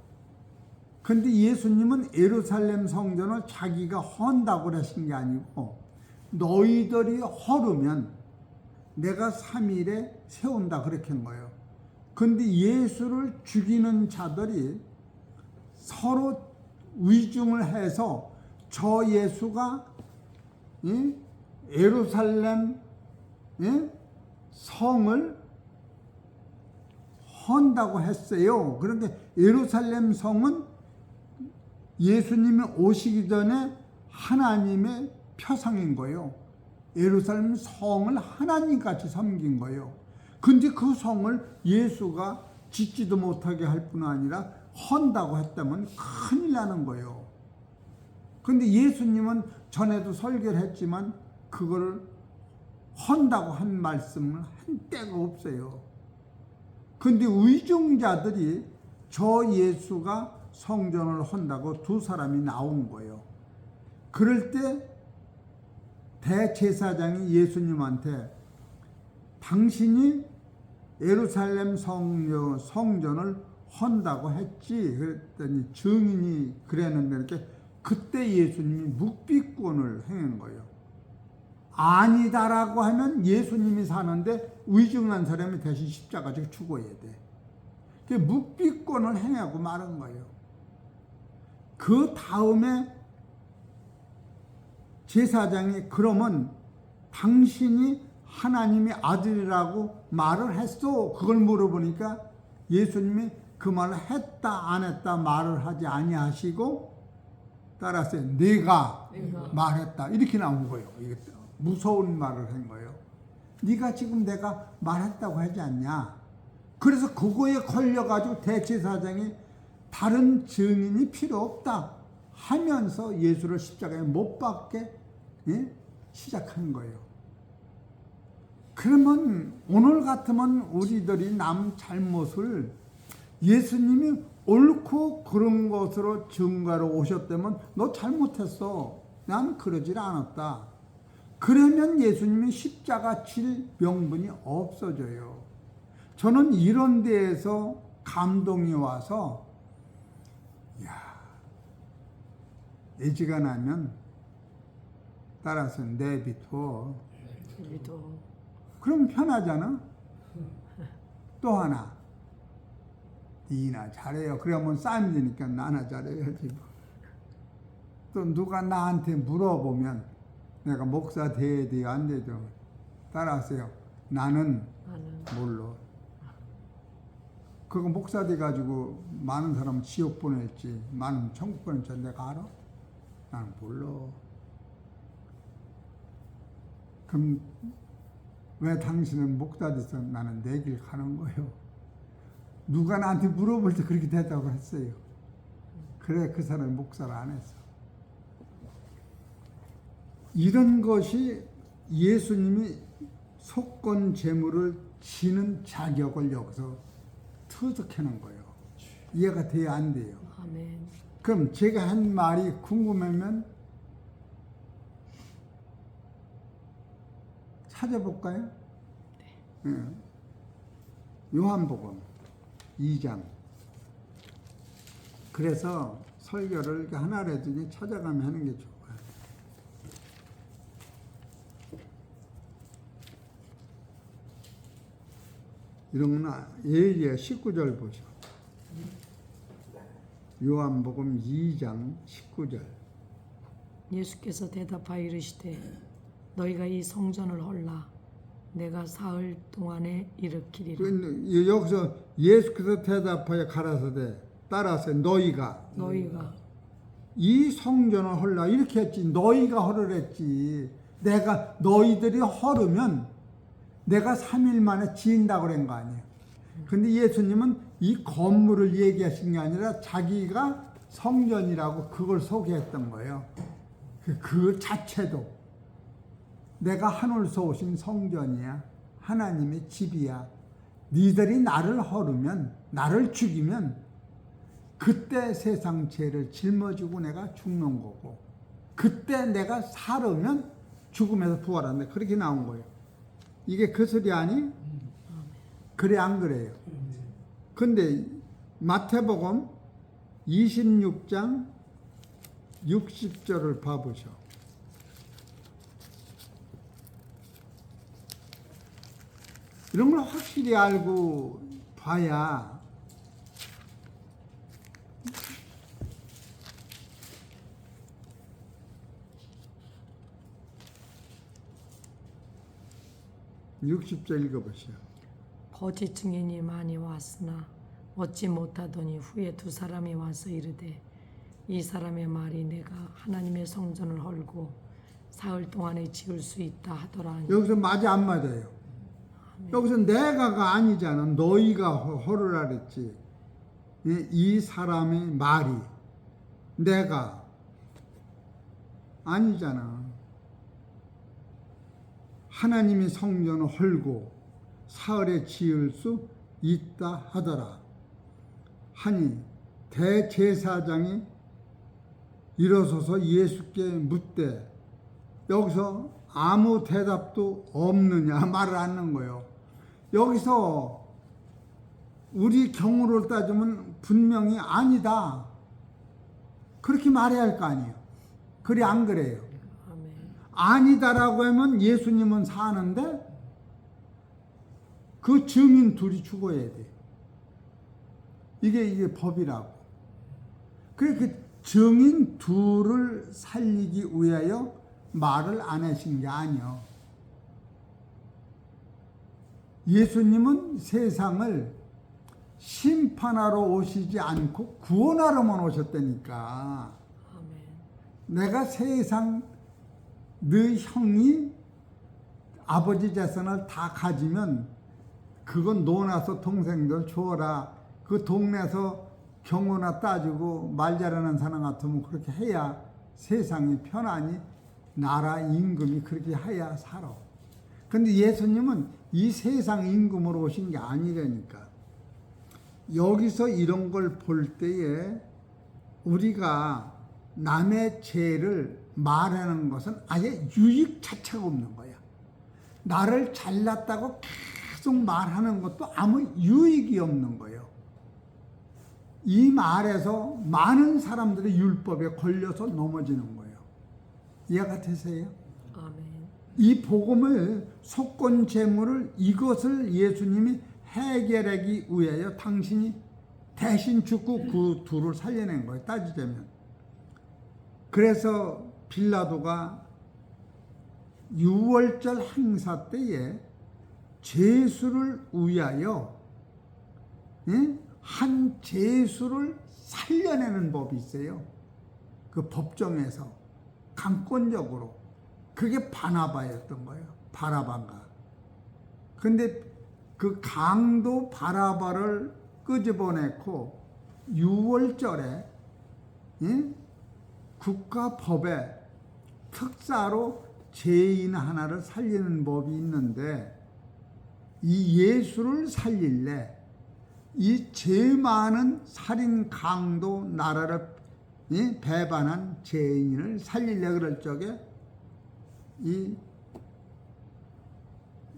근데 예수님은 예루살렘 성전을 자기가 헌다고 그러신 게 아니고 너희들이 헐으면 내가 3일에 세운다 그렇게 한 거예요. 근데 예수를 죽이는 자들이 서로 위중을 해서 저 예수가 예루살렘 성을 헌다고 했어요. 그런데 예루살렘 성은 예수님이 오시기 전에 하나님의 표상인 거예요. 예루살렘 성을 하나님같이 섬긴 거예요. 근데 그 성을 예수가 짓지도 못하게 할 뿐 아니라 헌다고 했다면 큰일 나는 거예요. 근데 예수님은 전에도 설교를 했지만 그거를 헌다고 한 말씀을 한 때가 없어요. 근데 위중자들이 저 예수가 성전을 헌다고 두 사람이 나온 거예요. 그럴 때 대제사장이 예수님한테 당신이 예루살렘 성전을 헌다고 했지 그랬더니 증인이 그랬는데 이렇게 그때 예수님이 묵비권을 행한 거예요. 아니다라고 하면 예수님이 사는데 위중한 사람이 대신 십자가에 죽어야 돼. 그 묵비권을 행하고 말은 거예요. 그 다음에 제사장이 그러면 당신이 하나님의 아들이라고 말을 했어? 그걸 물어보니까 예수님이 그 말을 했다 안 했다 말을 하지 아니하시고 따라서 내가 말했다 이렇게 나온 거예요. 이게 무서운 말을 한 거예요. 네가 지금 내가 말했다고 하지 않냐. 그래서 그거에 걸려가지고 대제사장이 다른 증인이 필요 없다 하면서 예수를 십자가에 못 박게 시작한 거예요. 그러면 오늘 같으면 우리들이 남 잘못을 예수님이 옳고 그런 것으로 증거로 오셨다면 너 잘못했어. 난 그러질 않았다. 그러면 예수님이 십자가 칠 명분이 없어져요. 저는 이런 데에서 감동이 와서 애지간하면 따라서 내비둬. 그럼 편하잖아. 또 하나 니나 잘해요. 그러면 싸움 되니까 나나 잘해야지. 또 누가 나한테 물어보면 내가 목사 돼야 돼요 안 되죠. 따라하세요. 나는 몰라. 그거 목사 돼가지고 많은 사람 지옥 보낼지 많은 천국 보낼지 내가 알아? 나는 몰라. 그럼 왜 당신은 목사 돼서 나는 내 길 가는 거예요? 누가 나한테 물어볼 때 그렇게 됐다고 했어요. 그래 그 사람이 목사를 안 했어. 이런 것이 예수님이 속건 재물을 지는 자격을 여기서 터득하는 거예요. 이해가 돼야 안 돼요. 아멘. 그럼 제가 한 말이 궁금하면 찾아볼까요? 네. 요한복음 2장. 그래서 설교를 이렇게 하나라도 찾아가며 하는 게 좋아요. 이런 건 예의 19절 보죠. 요한복음 2장 19절. 예수께서 대답하여 이르시되 너희가 이 성전을 헐라 내가 사흘 동안에 일으키리라. 여기서 예수께서 대답하여 가라사대 따라서 너희가 이 성전을 헐라 이렇게 했지. 너희가 헐으랬지. 내가 너희들이 헐으면 내가 3일 만에 지은다고 그런 거 아니에요. 근데 예수님은 이 건물을 얘기하신 게 아니라 자기가 성전이라고 그걸 소개했던 거예요. 그 자체도 내가 하늘에서 오신 성전이야. 하나님의 집이야. 니들이 나를 헐으면 나를 죽이면 그때 세상 죄를 짊어지고 내가 죽는 거고 그때 내가 살으면 죽음에서 부활한다. 그렇게 나온 거예요. 이게 그 소리 아니? 그래 안 그래요? 근데 마태복음 26장 60절을 봐보셔. 이런 걸 확실히 알고 봐야 (60절) 읽어보시오. 거짓 증인이 많이 왔으나 얻지 못하더니 후에 두 사람이 와서 이르되 이 사람의 말이 내가 하나님의 성전을 헐고 사흘 동안에 지을 수 있다 하더라. 여기서 맞아 안 맞아요? 여기서 내가가 아니잖아. 너희가 헐으라 그랬지. 이 사람의 말이 내가 아니잖아. 하나님이 성전을 헐고 사흘에 지을 수 있다 하더라 하니 대제사장이 일어서서 예수께 묻되 여기서 아무 대답도 없느냐 말을 않는 거예요. 여기서 우리 경우를 따지면 분명히 아니다 그렇게 말해야 할 거 아니에요. 그래 안 그래요? 아멘. 아니다라고 하면 예수님은 사는데 그 증인 둘이 죽어야 돼. 이게 법이라고. 그래 그 증인 둘을 살리기 위하여 말을 안 하신 게 아니요. 예수님은 세상을 심판하러 오시지 않고 구원하러만 오셨다니까. 아멘. 내가 세상 네 형이 아버지 재산을 다 가지면 그건 논아서 동생들 줘라. 그 동네에서 경호나 따지고 말 잘하는 사람 같으면 그렇게 해야 세상이 편안히 나라 임금이 그렇게 해야 살아. 근데 예수님은 이 세상 임금으로 오신 게 아니라니까. 여기서 이런 걸 볼 때에 우리가 남의 죄를 말하는 것은 아예 유익 자체가 없는 거야. 나를 잘났다고 계속 말하는 것도 아무 유익이 없는 거예요. 이 말에서 많은 사람들이 율법에 걸려서 넘어지는 거예요. 이해가 되세요? 아멘. 이 복음을 속건 제물을 이것을 예수님이 해결하기 위하여 당신이 대신 죽고 그 둘을 살려낸 거예요. 따지자면. 그래서 빌라도가 6월절 행사 때에 제수를 위하여 한 제수를 살려내는 법이 있어요. 그 법정에서 강권적으로. 그게 바나바였던 거예요. 바라바가. 근데 그 강도 바라바를 끄집어내고 6월절에 국가법에 특사로 죄인 하나를 살리는 법이 있는데 이 예수를 살릴래 이 죄 많은 살인 강도 나라를 배반한 죄인을 살릴래 그럴 적에 이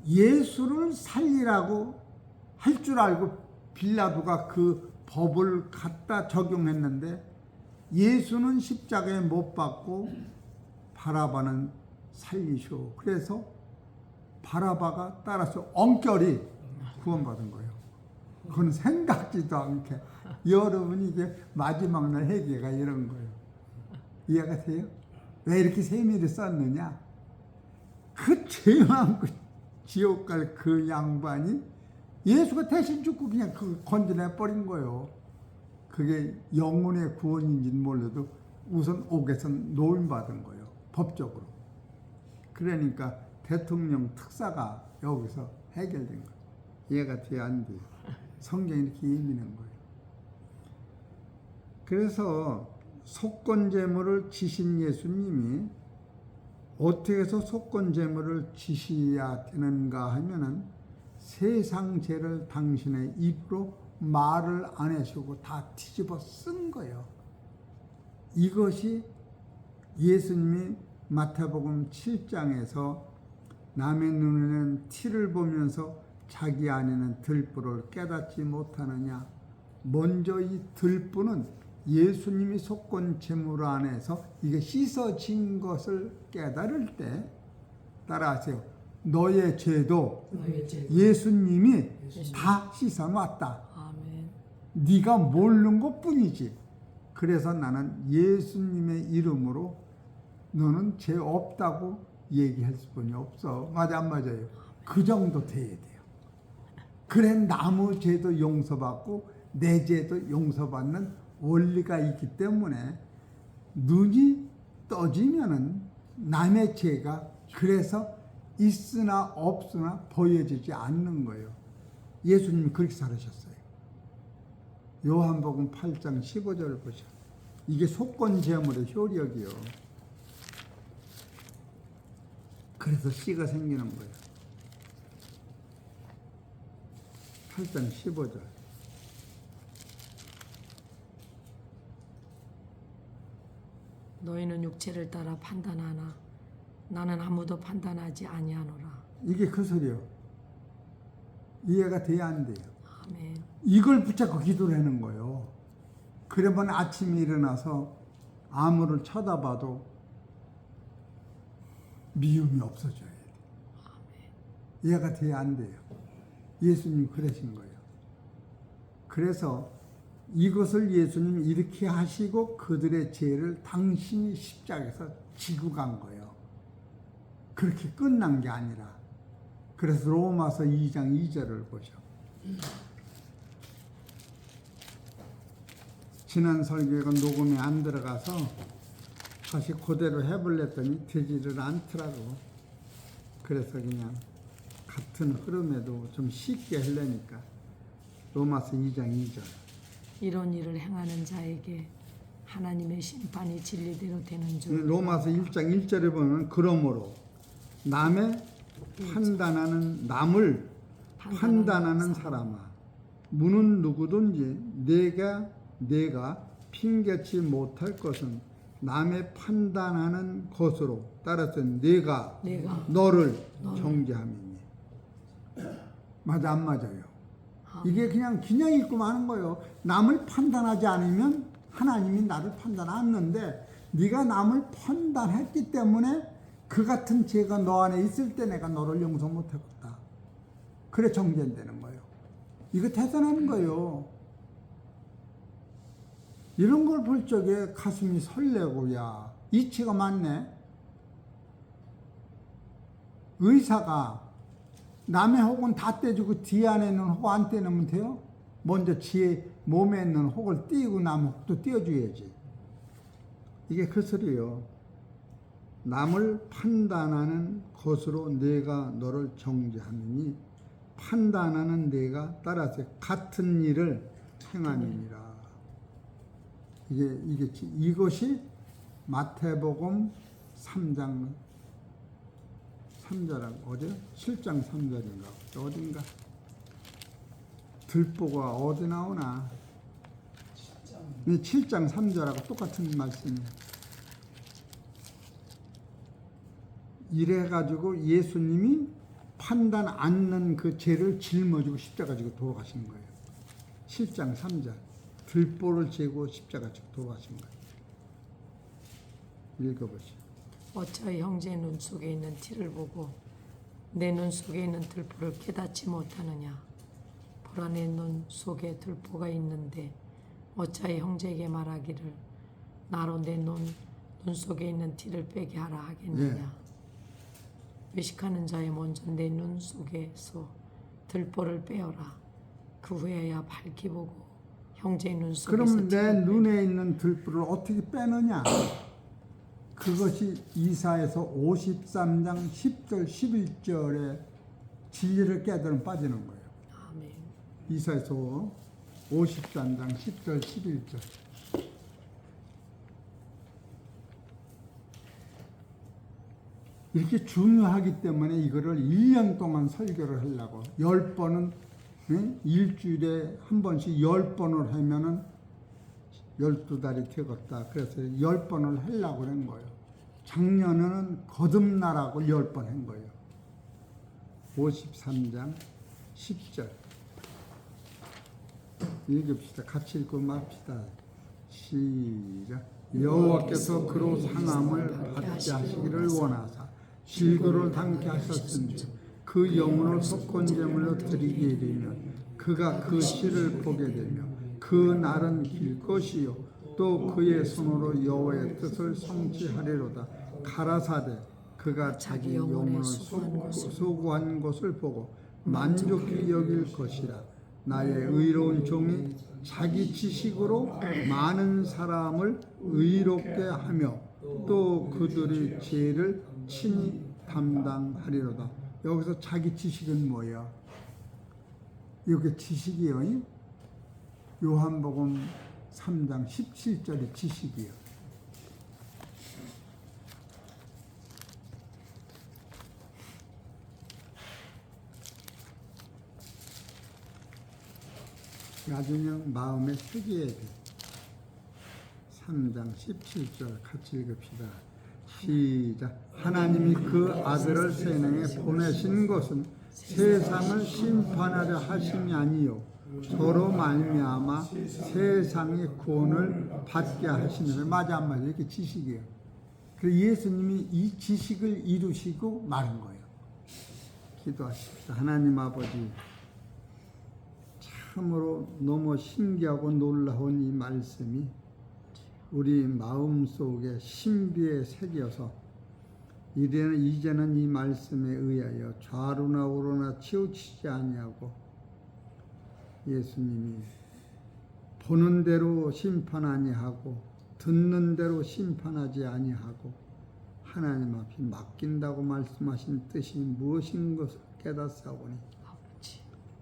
예수를 살리라고 할 줄 알고 빌라도가 그 법을 갖다 적용했는데 예수는 십자가에 못 박고 바라바는 살리시오. 그래서 바라바가 따라서 엉결이 구원받은 거예요. 그건 생각지도 않게. 여러분이 이게 마지막 날 회개가 이런 거예요. 이해가 돼요? 왜 이렇게 세밀히 썼느냐? 그 죄 많고 지옥 갈 그 양반이 예수가 대신 죽고 그냥 그 건져내 버린 거예요. 그게 영혼의 구원인지는 몰라도 우선 옥에서 노임받은 거예요. 법적으로. 그러니까 대통령 특사가 여기서 해결된 거예요. 이해가 돼야 안 돼요. 성경이 이렇게 예민한 거예요. 그래서 속건제물을 지신 예수님이 어떻게 해서 속건제물을 지셔야 되는가 하면은 세상 죄를 당신의 입으로 말을 안 해주고 다 뒤집어 쓴 거예요. 이것이 예수님이 마태복음 7장에서 남의 눈에는 티를 보면서 자기 안에는 들보를 깨닫지 못하느냐. 먼저 이 들보는 예수님이 속건 제물 안에서 이게 씻어진 것을 깨달을 때 따라하세요. 너의 죄도 예수님이 다 씻어놨다. 아멘. 네가 모르는 것뿐이지. 그래서 나는 예수님의 이름으로 너는 죄 없다고 얘기할 수뿐이 없어. 맞아 안 맞아요? 그 정도 돼야 돼요. 그래 남의 죄도 용서받고 내 죄도 용서받는 원리가 있기 때문에 눈이 떠지면은 남의 죄가 그래서 있으나 없으나 보여지지 않는 거예요. 예수님이 그렇게 살으셨어요. 요한복음 8장 15절을 보셔. 이게 속건제물의 효력이요. 그래서 씨가 생기는 거예요. 8장 15절. 너희는 육체를 따라 판단하나 나는 아무도 판단하지 아니하노라. 이게 그 소리요. 이해가 돼야 안 돼요. 아멘. 이걸 붙잡고 기도를 하는 거예요. 그러면 아침에 일어나서 아무를 쳐다봐도 미움이 없어져야 돼. 이해가 돼야 안 돼요. 예수님 그러신 거예요. 그래서 이것을 예수님이 이렇게 하시고 그들의 죄를 당신이 십자가에서 지고 간 거예요. 그렇게 끝난 게 아니라. 그래서 로마서 2장 2절을 보셔. 지난 설교가 녹음이 안 들어가서 다시 그대로 해보려더니 되지를 않더라고. 그래서 그냥 같은 흐름에도 좀 쉽게 하려니까 로마서 2장 2절. 이런 일을 행하는 자에게 하나님의 심판이 진리대로 되는 줄. 로마서 1장 1절에 보면 그러므로 남을 판단하는 사람아 무는 누구든지 내가 핑계치 못할 것은 남의 판단하는 것으로 따라서 내가 너를 정죄함이니. 맞아 안 맞아요? 이게 그냥 읽고 마는 거예요. 남을 판단하지 않으면 하나님이 나를 판단 않는데 네가 남을 판단했기 때문에 그 같은 죄가 너 안에 있을 때 내가 너를 용서 못했다. 그래 정죄되는 거예요. 이거 대단한 거예요. 이런 걸 볼 적에 가슴이 설레고 야 이치가 많네. 의사가 남의 혹은 다 떼주고 뒤 안에 있는 혹 안 떼놓으면 돼요? 먼저 지 몸에 있는 혹을 띄우고 남 혹도 띄워줘야지. 이게 그 소리예요. 남을 판단하는 것으로 내가 너를 정죄하느니 판단하는 내가 따라서 같은 일을 행함이니라. 이것이 마태복음 3장 3절하고 어디요? 7장 3절인가 어딘가 들보가 어디 나오나 7장 3절하고 똑같은 말씀이에요. 이래가지고 예수님이 판단 않는 그 죄를 짊어지고 십자가 지고 돌아가신 거예요. 7장 3절 들보를 지고 십자가 지고 돌아가신 거예요. 읽어보시오. 어찌하여 형제의 눈 속에 있는 티를 보고 내 눈 속에 있는 들보를 깨닫지 못하느냐. 보라, 내 눈 속에 들보가 있는데 어찌하여 형제에게 말하기를 나로 내 눈 속에 있는 티를 빼게 하라 하겠느냐. 외식하는 자의 먼저 내 눈 속에서 들보를 빼어라. 그 후에야 밝히 보고 형제의 눈 속에서 그럼 내 티를 눈에 있는 들불을 어떻게 빼느냐? 그것이 이사에서 53장 10절 11절에 진리를 깨달으면 빠지는 거예요. 아멘. 이사에서 53장 10절 11절. 이렇게 중요하기 때문에 이거를 1년 동안 설교를 하려고 10번은 일주일에 한 번씩 10번을 하면은 12달이 되겠다. 그래서 10번을 하려고 한 거예요. 작년에는 거듭나라고 10번 한 거예요. 53장 10절. 읽읍시다. 같이 읽고 맙시다. 시작. 여호와께서 그로 상함을 받게 하시기를 원하사 질거를 담게 하셨은지 그 영혼을 속건제물로 드리게 되면 그가 그 씨를 보게 되며 그 날은 길 것이요 또 그의 손으로 여호와의 뜻을 성취하리로다. 가라사대 그가 자기 영혼을 수고한 것을 보고 만족히 여길 것이라. 나의 의로운 종이 자기 지식으로 많은 사람을 의롭게 하며 또 그들의 죄를 친히 담당하리로다. 여기서 자기 지식은 뭐예요? 이게 지식이요. 요한복음 3장 17절의 지식이요. 나중에 마음에 새겨야 돼. 3장 17절 같이 읽읍시다. 시작. 하나님이 그 아들을 세상에 보내신 것은 세상을 심판하려 하심이 아니요 저로 말미암아 세상의 구원을 받게 하시는. 맞아 안 맞아? 이렇게 지식이에요. 그래서 예수님이 이 지식을 이루시고 마른 거예요. 기도하십시다. 하나님 아버지, 참으로 너무 신기하고 놀라운 이 말씀이 우리 마음속에 신비에 새겨서 이제는 이 말씀에 의하여 좌로나 우로나 치우치지 아니하고 예수님이 보는 대로 심판 아니하고 듣는 대로 심판하지 아니하고 하나님 앞에 맡긴다고 말씀하신 뜻이 무엇인 것을 깨닫사오니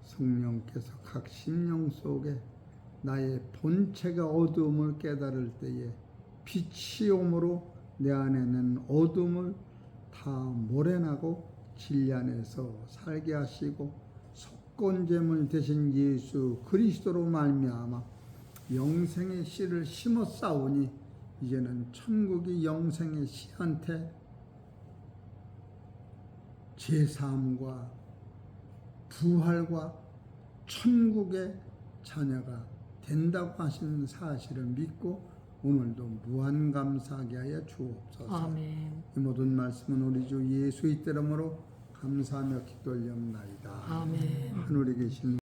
성령께서 각 심령 속에 나의 본체가 어두움을 깨달을 때에 빛이 오므로 내 안에는 어둠을 다 몰아내고 진리 안에서 살게 하시고 속건제물 되신 예수 그리스도로 말미암아 영생의 씨를 심어 싸우니 이제는 천국이 영생의 씨한테 제사함과 부활과 천국의 자녀가 된다고 하시는 사실을 믿고 오늘도 무한 감사하게 하여 주옵소서. 아멘. 이 모든 말씀은 우리 주 예수의 이름으로 감사하며 기도 올리옵나이다. 아멘. 하늘에 계신